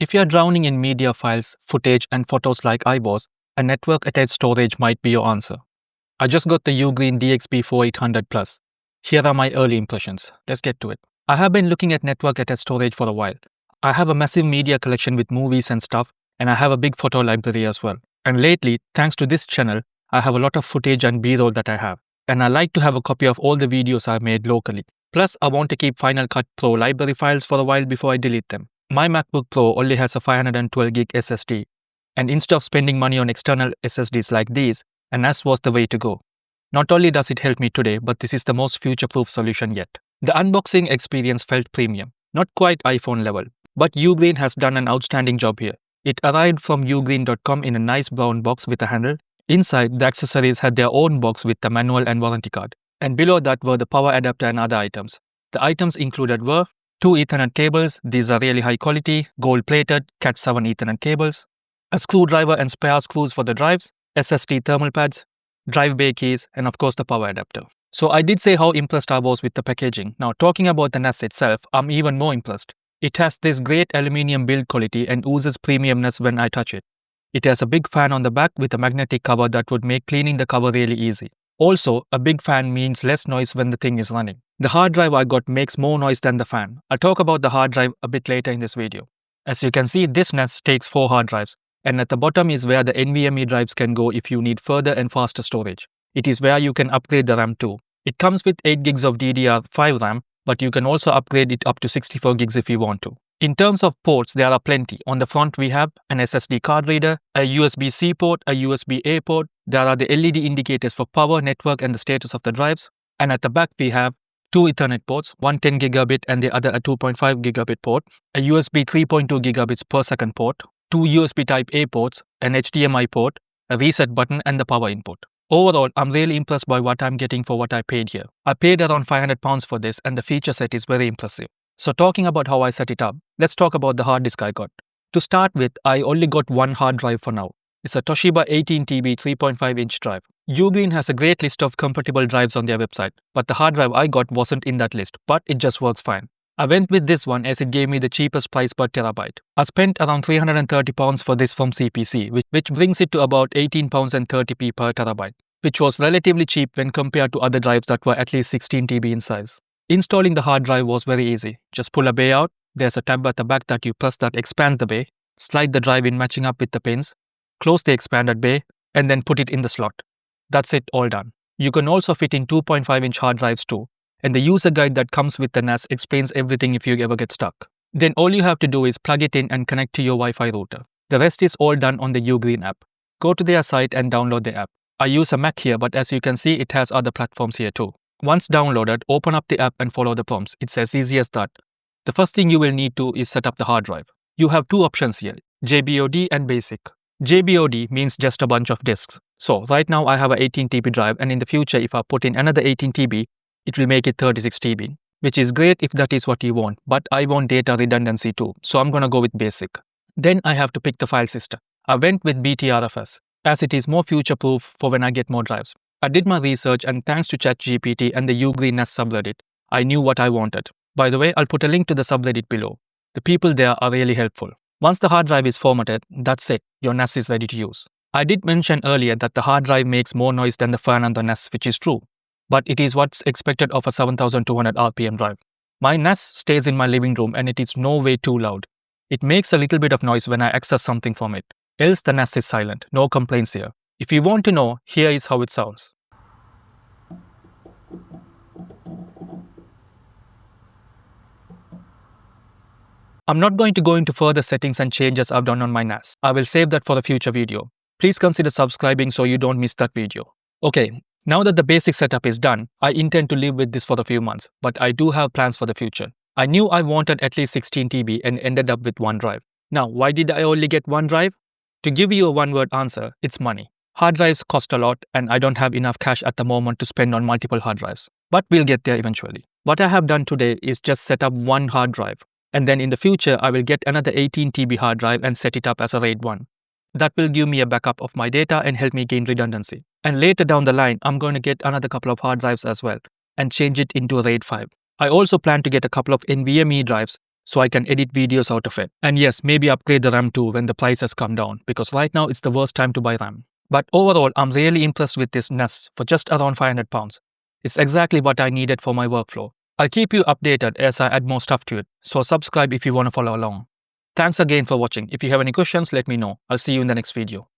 If you're drowning in media files, footage and photos like I was, a network-attached storage might be your answer. I just got the UGreen DXP4800 Plus. Here are my early impressions. Let's get to it. I have been looking at network-attached storage for a while. I have a massive media collection with movies and stuff, and I have a big photo library as well. And lately, thanks to this channel, I have a lot of footage and B-roll that I have. And I like to have a copy of all the videos I've made locally. Plus, I want to keep Final Cut Pro library files for a while before I delete them. My MacBook Pro only has a 512GB SSD, and instead of spending money on external SSDs like these, a NAS was the way to go. Not only does it help me today, but this is the most future-proof solution yet. The unboxing experience felt premium, not quite iPhone level, but UGreen has done an outstanding job here. It arrived from ugreen.com in a nice brown box with a handle. Inside, the accessories had their own box with the manual and warranty card. And below that were the power adapter and other items. The items included were 2 Ethernet cables, these are really high quality, gold-plated Cat7 Ethernet cables, a screwdriver and spare screws for the drives, SSD thermal pads, drive bay keys, and of course the power adapter. So I did say how impressed I was with the packaging. Now talking about the NAS itself, I'm even more impressed. It has this great aluminium build quality and oozes premiumness when I touch it. It has a big fan on the back with a magnetic cover that would make cleaning the cover really easy. Also, a big fan means less noise when the thing is running. The hard drive I got makes more noise than the fan. I'll talk about the hard drive a bit later in this video. As you can see, this NAS takes 4 hard drives, and at the bottom is where the NVMe drives can go if you need further and faster storage. It is where you can upgrade the RAM too. It comes with 8 gigs of DDR5 RAM, but you can also upgrade it up to 64 gigs if you want to. In terms of ports, there are plenty. On the front we have an SSD card reader, a USB-C port, a USB-A port. There are the LED indicators for power, network and the status of the drives. And at the back we have 2 Ethernet ports, one 10 gigabit and the other a 2.5 gigabit port, a USB 3.2 gigabits per second port, 2 USB Type-A ports, an HDMI port, a reset button and the power input. Overall, I'm really impressed by what I'm getting for what I paid here. I paid around £500 for this and the feature set is very impressive. So talking about how I set it up, let's talk about the hard disk I got. To start with, I only got one hard drive for now. It's a Toshiba 18TB 3.5-inch drive. UGreen has a great list of compatible drives on their website, but the hard drive I got wasn't in that list, but it just works fine. I went with this one as it gave me the cheapest price per terabyte. I spent around £330 for this from CPC, which brings it to about £18.30 per terabyte, which was relatively cheap when compared to other drives that were at least 16TB in size. Installing the hard drive was very easy. Just pull a bay out, there's a tab at the back that you press that expands the bay, slide the drive in matching up with the pins, close the expanded bay, and then put it in the slot. That's it, all done. You can also fit in 2.5-inch hard drives too, and the user guide that comes with the NAS explains everything if you ever get stuck. Then all you have to do is plug it in and connect to your Wi-Fi router. The rest is all done on the UGreen app. Go to their site and download the app. I use a Mac here, but as you can see, it has other platforms here too. Once downloaded, open up the app and follow the prompts. It's as easy as that. The first thing you will need to is set up the hard drive. You have 2 options here, JBOD and Basic. JBOD means just a bunch of disks. So right now I have a 18TB drive, and in the future if I put in another 18TB, it will make it 36TB, which is great if that is what you want, but I want data redundancy too, so I'm gonna go with Basic. Then I have to pick the file system. I went with BTRFS, as it is more future-proof for when I get more drives. I did my research, and thanks to ChatGPT and the UGreen NAS subreddit, I knew what I wanted. By the way, I'll put a link to the subreddit below. The people there are really helpful. Once the hard drive is formatted, that's it, your NAS is ready to use. I did mention earlier that the hard drive makes more noise than the fan on the NAS, which is true. But it is what's expected of a 7200 RPM drive. My NAS stays in my living room and it is no way too loud. It makes a little bit of noise when I access something from it. Else the NAS is silent, no complaints here. If you want to know, here is how it sounds. I'm not going to go into further settings and changes I've done on my NAS. I will save that for a future video. Please consider subscribing so you don't miss that video. Okay, now that the basic setup is done, I intend to live with this for a few months, but I do have plans for the future. I knew I wanted at least 16TB and ended up with one drive. Now, why did I only get one drive? To give you a one-word answer, it's money. Hard drives cost a lot and I don't have enough cash at the moment to spend on multiple hard drives. But we'll get there eventually. What I have done today is just set up one hard drive. And then in the future, I will get another 18TB hard drive and set it up as a RAID 1. That will give me a backup of my data and help me gain redundancy. And later down the line, I'm going to get another couple of hard drives as well and change it into a RAID 5. I also plan to get a couple of NVMe drives so I can edit videos out of it. And yes, maybe upgrade the RAM too when the prices come down, because right now it's the worst time to buy RAM. But overall, I'm really impressed with this NAS for just around £500. It's exactly what I needed for my workflow. I'll keep you updated as I add more stuff to it, so subscribe if you want to follow along. Thanks again for watching. If you have any questions, let me know. I'll see you in the next video.